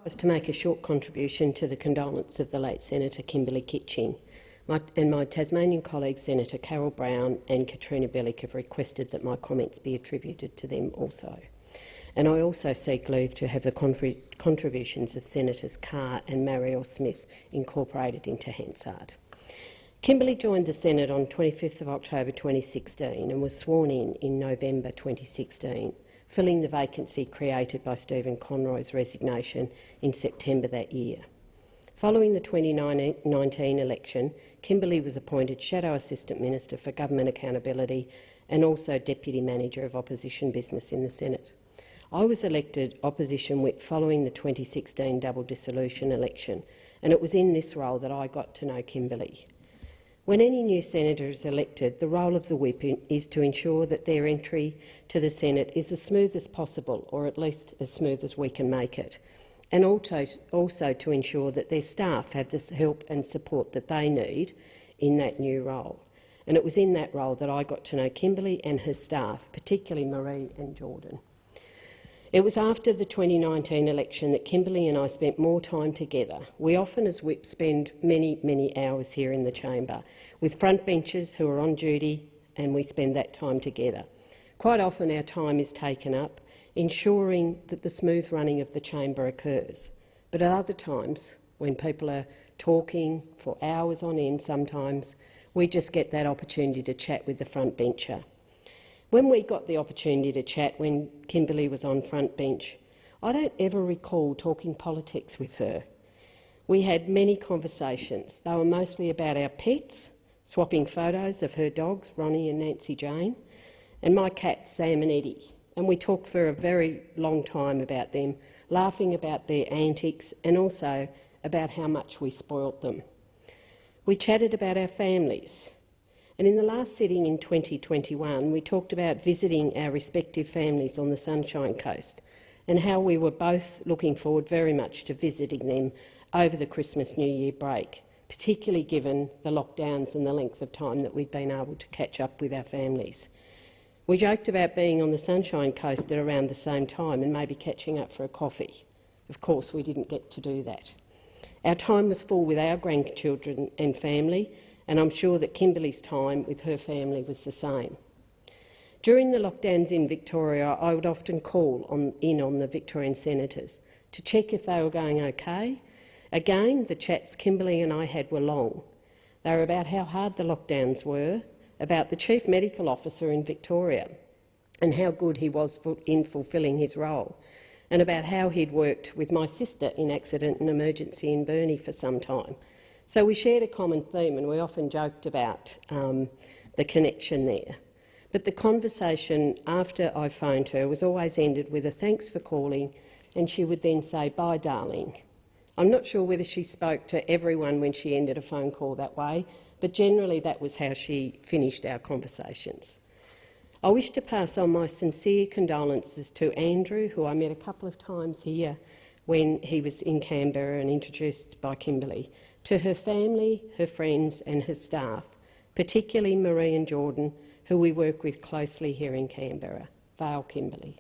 Was to make a short contribution to the condolence of the late Senator Kimberly Kitching. My Tasmanian colleagues, Senator Carol Brown and Katrina Billick, have requested that my comments be attributed to them also. And I also seek leave to have the contributions of Senators Carr and Marielle Smith incorporated into Hansard. Kimberly joined the Senate on 25th of October 2016 and was sworn in November 2016, filling the vacancy created by Stephen Conroy's resignation in September that year. Following the 2019 election, Kimberly was appointed Shadow Assistant Minister for Government Accountability and also Deputy Manager of Opposition Business in the Senate. I was elected Opposition Whip following the 2016 double dissolution election, and it was in this role that I got to know Kimberly. When any new senator is elected, the role of the whip is to ensure that their entry to the Senate is as smooth as possible, or at least as smooth as we can make it, and also to ensure that their staff have the help and support that they need in that new role. And it was in that role that I got to know Kimberly and her staff, particularly Marie and Jordan. It was after the 2019 election that Kimberly and I spent more time together. We often, as whips, spend many hours here in the chamber with frontbenchers who are on duty, and we spend that time together. Quite often our time is taken up ensuring that the smooth running of the chamber occurs. But at other times, when people are talking for hours on end sometimes, we just get that opportunity to chat with the frontbencher. When we got the opportunity to chat when Kimberly was on front bench, I don't ever recall talking politics with her. We had many conversations. They were mostly about our pets, swapping photos of her dogs, Ronnie and Nancy Jane, and my cats, Sam and Eddie. And we talked for a very long time about them, laughing about their antics and also about how much we spoilt them. We chatted about our families. And in the last sitting in 2021, we talked about visiting our respective families on the Sunshine Coast and how we were both looking forward very much to visiting them over the Christmas-New Year break, particularly given the lockdowns and the length of time that we've been able to catch up with our families. We joked about being on the Sunshine Coast at around the same time and maybe catching up for a coffee. Of course, we didn't get to do that. Our time was full with our grandchildren and family, and I'm sure that Kimberly's time with her family was the same. During the lockdowns in Victoria, I would often call on the Victorian senators to check if they were going okay. Again, the chats Kimberly and I had were long. They were about how hard the lockdowns were, about the Chief Medical Officer in Victoria and how good he was in fulfilling his role, and about how he'd worked with my sister in accident and emergency in Burnie for some time. So we shared a common theme and we often joked about the connection there. But the conversation after I phoned her was always ended with a thanks for calling, and she would then say, "Bye, darling." I'm not sure whether she spoke to everyone when she ended a phone call that way, but generally that was how she finished our conversations. I wish to pass on my sincere condolences to Andrew, who I met a couple of times here when he was in Canberra and introduced by Kimberly, to her family, her friends and her staff, particularly Marie and Jordan, who we work with closely here in Canberra. Vale, Kimberly.